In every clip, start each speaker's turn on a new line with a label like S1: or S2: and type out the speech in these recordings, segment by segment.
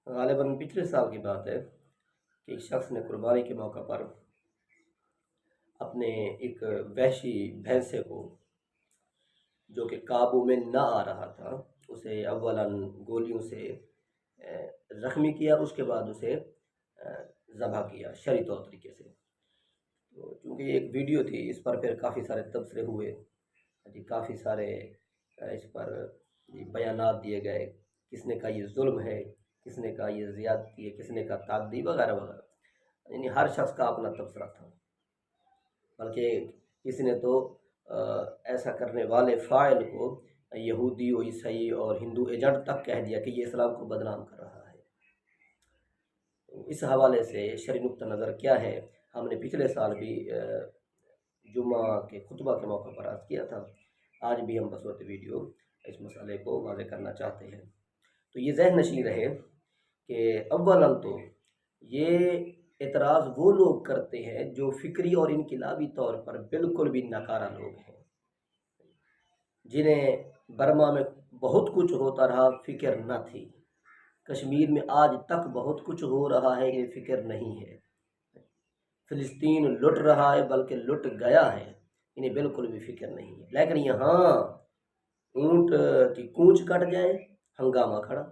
S1: غالباً پچھلے سال کی بات ہے کہ ایک شخص نے قربانی کے موقع پر اپنے ایک وحشی بھینسے کو، جو کہ قابو میں نہ آ رہا تھا، اسے اولاً گولیوں سے زخمی کیا، اس کے بعد اسے ذبح کیا شرعی طور طریقے سے۔ تو چونکہ یہ ایک ویڈیو تھی، اس پر پھر کافی سارے تبصرے ہوئے جی، کافی سارے اس پر بیانات دیے گئے، کس نے کہا یہ ظلم ہے، کس نے کہا یہ زیادتی ہے، کس نے کہا تعدی وغیرہ وغیرہ، یعنی ہر شخص کا اپنا تبصرہ تھا۔ بلکہ کسی نے تو ایسا کرنے والے فاعل کو یہودی و عیسائی اور ہندو ایجنٹ تک کہہ دیا کہ یہ اسلام کو بدنام کر رہا ہے۔ تو اس حوالے سے شرعی نقطہ نظر کیا ہے، ہم نے پچھلے سال بھی جمعہ کے خطبہ کے موقع پر عرض کیا تھا، آج بھی ہم بصورت ویڈیو اس مسئلے کو واضح کرنا چاہتے ہیں۔ تو یہ ذہن نشین رہے کہ اولاً تو یہ اعتراض وہ لوگ کرتے ہیں جو فکری اور انقلابی طور پر بالکل بھی ناکارہ لوگ ہیں، جنہیں برما میں بہت کچھ ہوتا رہا، فکر نہ تھی، کشمیر میں آج تک بہت کچھ ہو رہا ہے، یہ فکر نہیں ہے، فلسطین لٹ رہا ہے بلکہ لٹ گیا ہے، انہیں بالکل بھی فکر نہیں ہے۔ لیکن یہاں اونٹ کی کونچ کٹ جائے ہنگامہ کھڑا،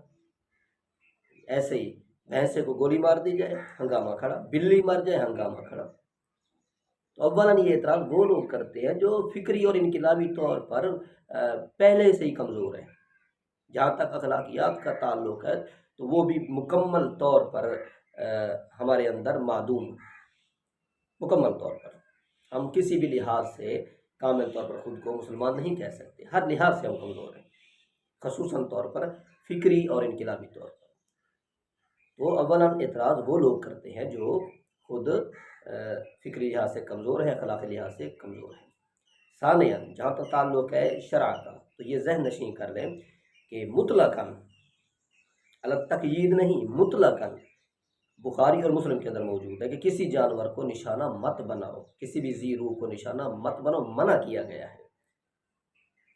S1: ایسے ہی بھینسے کو گولی مار دی جائے ہنگامہ کھڑا، بلی مر جائے ہنگامہ کھڑا۔ تو اولاً یہ اعتراض وہ لوگ کرتے ہیں جو فکری اور انقلابی طور پر پہلے سے ہی کمزور ہیں۔ جہاں تک اخلاقیات کا تعلق ہے تو وہ بھی مکمل طور پر ہمارے اندر معدوم، مکمل طور پر ہم کسی بھی لحاظ سے کامل طور پر خود کو مسلمان نہیں کہہ سکتے، ہر لحاظ سے ہم کمزور ہیں، خصوصاً طور پر فکری اور انقلابی طور پر۔ تو اولاً اعتراض وہ لوگ کرتے ہیں جو خود فکری لحاظ سے کمزور ہے، اخلاقی لحاظ سے کمزور ہے۔ ثانیاً جہاں تک تعلق ہے شرع کا، تو یہ ذہن نشین کر لیں کہ مطلقاً التقیید نہیں، مطلقاً بخاری اور مسلم کے اندر موجود ہے کہ کسی جانور کو نشانہ مت بناؤ، کسی بھی ذی روح کو نشانہ مت بناؤ، منع کیا گیا ہے۔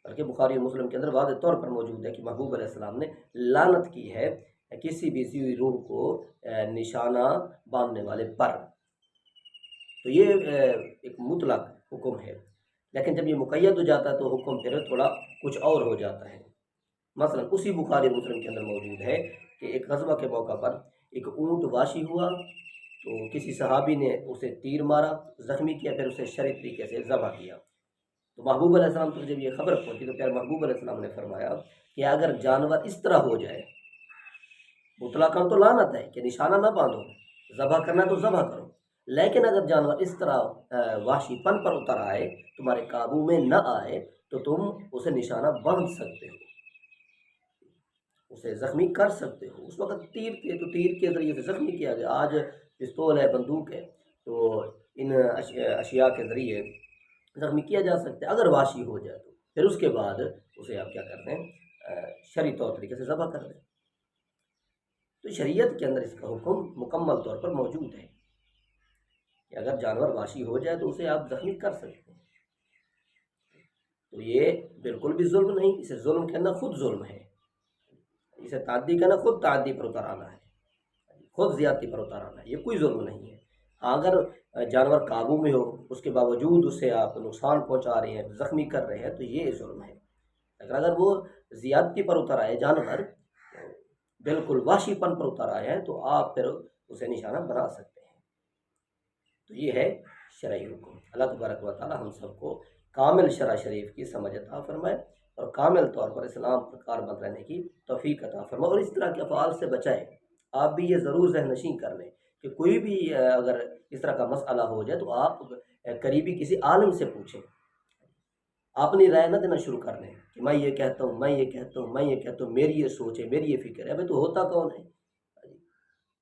S1: بلکہ بخاری اور مسلم کے اندر واضح طور پر موجود ہے کہ محبوب علیہ السلام نے لعنت کی ہے کسی بھی ذی روح کو نشانہ باندھنے والے پر۔ تو یہ ایک مطلق حکم ہے، لیکن جب یہ مقید ہو جاتا ہے تو حکم پھر تھوڑا کچھ اور ہو جاتا ہے۔ مثلا اسی بخاری مسلم کے اندر موجود ہے کہ ایک غزوہ کے موقع پر ایک اونٹ واشی ہوا، تو کسی صحابی نے اسے تیر مارا، زخمی کیا، پھر اسے شرعی طریقے سے ذبح کیا۔ تو محبوب علیہ السلام تک جب یہ خبر پہنچی تو پھر محبوب علیہ السلام نے فرمایا کہ اگر جانور اس طرح ہو جائے، مطلقاً تو لعنت ہے کہ نشانہ نہ باندھو، ذبح کرنا تو ذبح کرو، لیکن اگر جانور اس طرح وحشی پن پر اتر آئے، تمہارے قابو میں نہ آئے، تو تم اسے نشانہ باندھ سکتے ہو، اسے زخمی کر سکتے ہو۔ اس وقت تیر تھے تو تیر کے ذریعے سے زخمی کیا گیا، آج پستول ہے، بندوق ہے، تو ان اشیاء کے ذریعے زخمی کیا جا سکتا ہے۔ اگر وحشی ہو جائے تو پھر اس کے بعد اسے آپ کیا کر دیں، شرعی طور طریقے سے ذبح کر دیں۔ تو شریعت کے اندر اس کا حکم مکمل طور پر موجود ہے کہ اگر جانور وحشی ہو جائے تو اسے آپ زخمی کر سکتے ہیں۔ تو یہ بالکل بھی ظلم نہیں، اسے ظلم کہنا خود ظلم ہے، اسے تعدی کہنا خود تعدی پر اتر آنا ہے، خود زیادتی پر اتر آنا ہے، یہ کوئی ظلم نہیں ہے۔ اگر جانور قابو میں ہو، اس کے باوجود اسے آپ نقصان پہنچا رہے ہیں، زخمی کر رہے ہیں، تو یہ ظلم ہے۔ اگر وہ زیادتی پر اتر آئے، جانور بالکل وحشی پن پر اتر آئے ہیں، تو آپ پھر اسے نشانہ بنا سکتے ہیں۔ تو یہ ہے شرعی حکم۔ اللہ تبارک و تعالی ہم سب کو کامل شرع شریف کی سمجھ عطا فرمائے اور کامل طور پر اسلام پر کاربند رہنے کی توفیق عطا فرمائے، اور اس طرح کے افعال سے بچائے۔ آپ بھی یہ ضرور ذہن نشین کر لیں کہ کوئی بھی اگر اس طرح کا مسئلہ ہو جائے تو آپ قریبی کسی عالم سے پوچھیں، اپنی رائے نہ دینا شروع کر دیں کہ میں یہ کہتا ہوں، میں یہ کہتا ہوں، میں یہ کہتا ہوں، میری یہ سوچ ہے، میری یہ فکر ہے۔ ابھی تو ہوتا کون ہے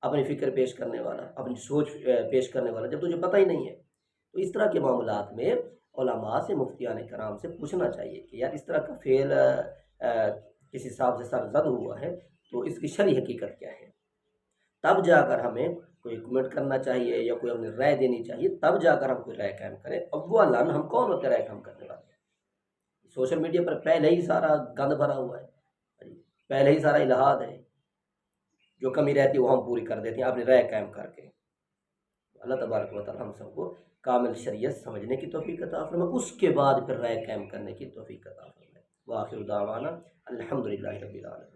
S1: اپنی فکر پیش کرنے والا، اپنی سوچ پیش کرنے والا، جب تجھے پتہ ہی نہیں ہے؟ تو اس طرح کے معاملات میں علماء سے، مفتیان کرام سے پوچھنا چاہیے کہ یار اس طرح کا فعل کسی صاحب سے سر زد ہوا ہے تو اس کی شرعی حقیقت کیا ہے، تب جا کر ہمیں کوئی کمنٹ کرنا چاہیے یا کوئی اپنی رائے دینی چاہیے، تب جا کر ہم کوئی رائے قائم کریں۔ اولاً ہم کون ہوتے رائے قائم کرنے والے ہیں؟ سوشل میڈیا پر پہلے ہی سارا گند بھرا ہوا ہے، پہلے ہی سارا الہاد ہے، جو کمی رہتی ہے وہ ہم پوری کر دیتے ہیں اپنی رائے قائم کر کے۔ اللہ تبارک و تعالی ہم سب کو کامل شریعت سمجھنے کی توفیق عطا فرمائے، اس کے بعد پھر رائے قائم کرنے کی توفیق عطا فرمائے۔ وآخر دعوانا الحمدللہ رب العالمین۔